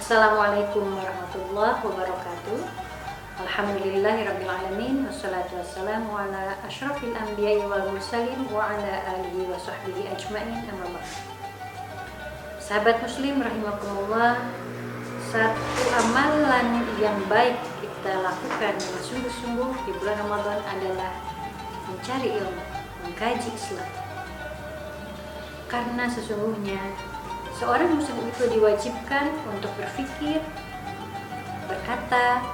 Assalamualaikum warahmatullahi wabarakatuh. Alhamdulillahirrabbilalamin. Wassalatu wassalamu ala asyrafil anbiya'i wal mursalin wa ala alihi wa sahbihi ajma'in, amma ba'd. Sahabat muslim rahimakumullah, satu amalan yang baik kita lakukan dengan sungguh-sungguh di bulan Ramadan adalah mencari ilmu, mengkaji Islam. Karena sesungguhnya seorang muslim itu diwajibkan untuk berpikir, berkata,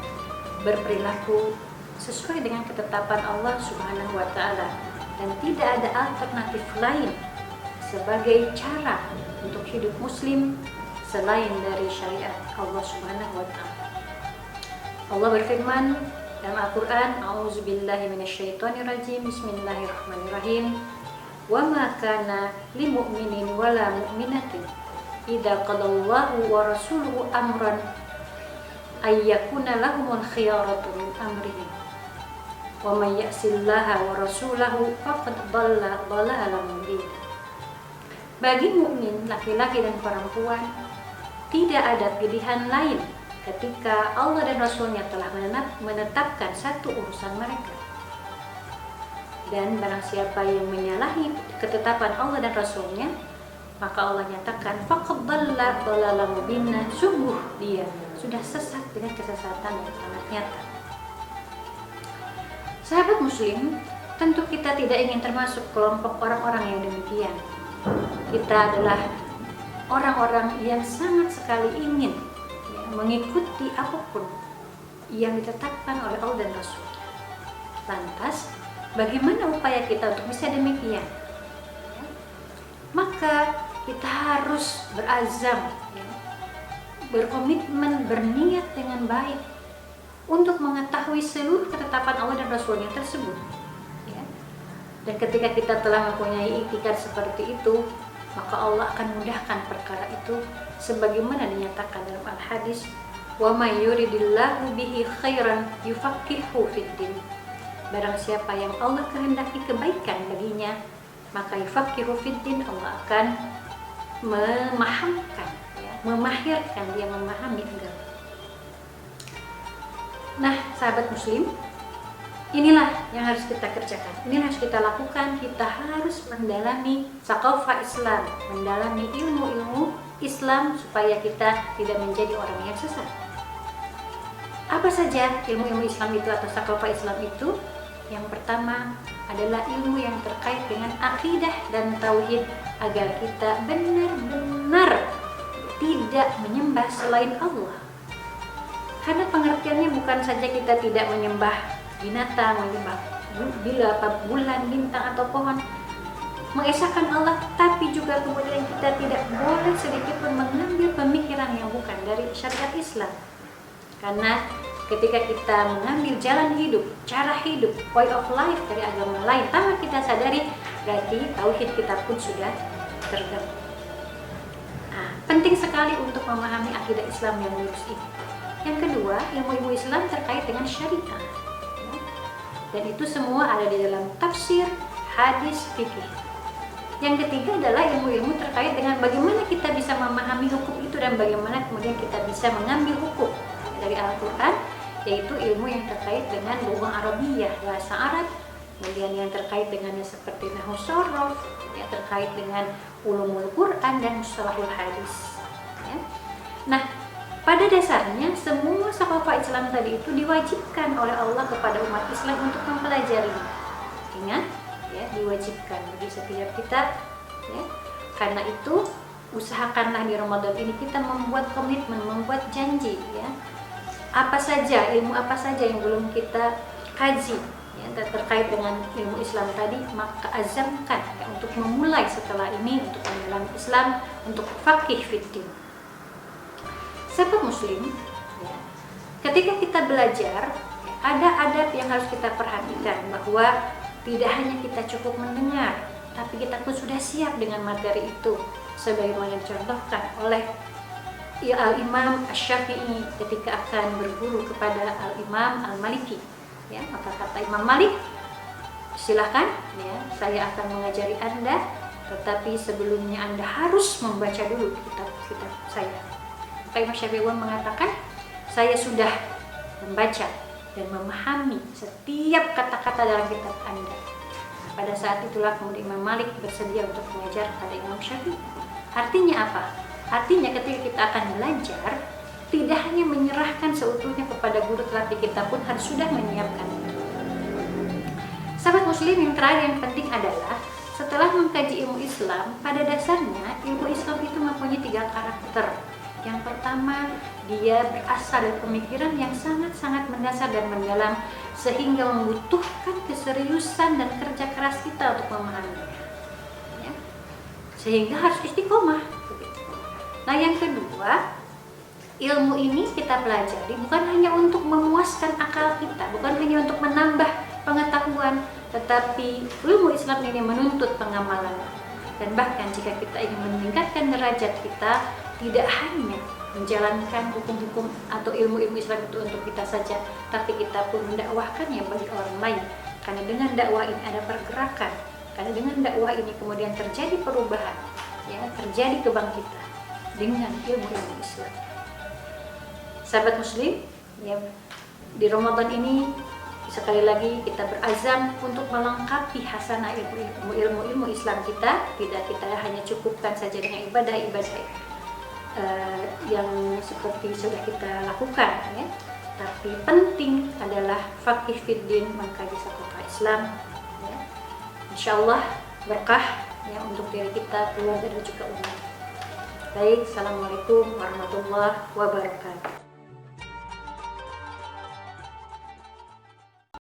berperilaku sesuai dengan ketetapan Allah Subhanahu wa Ta'ala, dan tidak ada alternatif lain sebagai cara untuk hidup muslim selain dari syariat Allah Subhanahu wa Ta'ala. Allah berfirman dalam Al-Quran, A'udzubillahi minasyaitonirrajim, Bismillahirrahmanirrahim. Wa ma kana lil mu'minin wala mu'minatin idza qadallahu wa rasuluhu amran ayyakuna lahumul khiyaratu min amrihim wa may ya'sillaha wa rasulahu faqad dhalla dhalalan mubina. Bagi mukmin laki-laki dan perempuan tidak ada pilihan lain ketika Allah dan Rasulnya telah menetapkan satu urusan mereka. Dan barang siapa yang menyalahi ketetapan Allah dan Rasulnya, maka Allah nyatakan faqad dhalla dhalalan mubina, sungguh dia sudah sesat dengan kesesatan yang sangat nyata. Sahabat muslim, tentu kita tidak ingin termasuk kelompok orang-orang yang demikian. Kita adalah orang-orang yang sangat sekali ingin mengikuti apapun yang ditetapkan oleh Allah dan Rasul. Lantas, bagaimana upaya kita untuk bisa demikian? Maka kita harus berazam, berkomitmen, berniat dengan baik untuk mengetahui seluruh ketetapan Allah dan Rasulnya tersebut. Dan ketika kita telah mempunyai iktikad seperti itu, maka Allah akan mudahkan perkara itu sebagaimana dinyatakan dalam al-hadis, wa may yuridillahu bihi khairan yufaqihu fiddin. Barang siapa yang Allah kehendaki kebaikan baginya, maka yufaqihu fiddin, Allah akan memahamkan, memahirkan dia memahami agama. Nah, sahabat muslim, inilah yang harus kita kerjakan, inilah harus kita lakukan. Kita harus mendalami saqafah Islam, mendalami ilmu-ilmu Islam supaya kita tidak menjadi orang yang sesat. Apa saja ilmu-ilmu Islam itu atau saqafah Islam itu? Yang pertama adalah ilmu yang terkait dengan akidah dan tauhid, agar kita benar-benar tidak menyembah selain Allah. Karena pengertiannya bukan saja kita tidak menyembah binatang, menyembah bulan, bintang atau pohon, mengesahkan Allah, tapi juga kemudian kita tidak boleh sedikit pun mengambil pemikiran yang bukan dari syariat Islam. Karena ketika kita mengambil jalan hidup, cara hidup, way of life dari agama lain tanpa kita sadari, berarti tauhid kita pun sudah terganggu. Nah, penting sekali untuk memahami akidah Islam yang lurus ini. Yang kedua, ilmu-ilmu Islam terkait dengan syariat. Dan itu semua ada di dalam tafsir, hadis, fikih. Yang ketiga adalah ilmu-ilmu terkait dengan bagaimana kita bisa memahami hukum itu dan bagaimana kemudian kita bisa mengambil hukum dari Al-Quran, yaitu ilmu yang terkait dengan lughah Arabiyah, bahasa Arab, kemudian yang terkait dengannya seperti nahwu shorof, yang terkait dengan ulumul Quran dan mustalahul hadis. Nah, pada dasarnya semua saqafah Islam tadi itu diwajibkan oleh Allah kepada umat Islam untuk mempelajarinya. Ingat, diwajibkan bagi setiap kita. Karena itu usahakanlah di Ramadan ini kita membuat komitmen, membuat janji. Apa saja, ilmu apa saja yang belum kita kaji terkait dengan ilmu Islam tadi, maka azamkan untuk memulai setelah ini untuk mendalami Islam, untuk faqih fiddin. Sahabat muslim, ketika kita belajar, ada adab yang harus kita perhatikan, bahwa tidak hanya kita cukup mendengar, tapi kita pun sudah siap dengan materi itu, sebagaimana dicontohkan oleh Al-Imam Asy-Syafi'i ketika akan berguru kepada Al-Imam Al-Maliki. Maka kata Imam Malik, silahkan, saya akan mengajari Anda, tetapi sebelumnya Anda harus membaca dulu kitab-kitab saya. Maka Imam Syafi'i mengatakan, saya sudah membaca dan memahami setiap kata-kata dalam kitab Anda. Pada saat itulah kemudian Imam Malik bersedia untuk mengajar pada Imam Syafi'i. Artinya apa? Artinya ketika kita akan belajar, tidak hanya menyerahkan seutuhnya kepada guru, tetapi kita pun harus sudah menyiapkan itu. Sahabat muslim, yang terakhir yang penting adalah setelah mengkaji ilmu Islam, pada dasarnya ilmu Islam itu mempunyai 3 karakter. Yang pertama, dia berasal dari pemikiran yang sangat-sangat mendasar dan mendalam, sehingga membutuhkan keseriusan dan kerja keras kita untuk memahaminya, ya. Sehingga harus istiqomah. Nah, yang kedua, ilmu ini kita pelajari bukan hanya untuk memuaskan akal kita, bukan hanya untuk menambah pengetahuan, tetapi ilmu Islam ini menuntut pengamalan. Dan bahkan jika kita ingin meningkatkan derajat kita, tidak hanya menjalankan hukum-hukum atau ilmu-ilmu Islam itu untuk kita saja, tapi kita pun mendakwahkannya bagi orang lain. Karena dengan dakwah ini ada pergerakan, karena dengan dakwah ini kemudian terjadi perubahan, ya, terjadi kebangkitan dengan ilmu-ilmu Islam. Sahabat muslim, ya, di Ramadan ini sekali lagi kita berazam untuk melengkapi hasanah ilmu Islam kita. Tidak kita hanya cukupkan saja dengan ibadah-ibadah yang seperti sudah kita lakukan, ya. Tapi penting adalah faqih fiddin, mengkaji saqafah Islam, ya. Insyaallah berkah, ya, untuk diri kita, keluarga dan juga umat. Baik, assalamualaikum warahmatullahi wabarakatuh.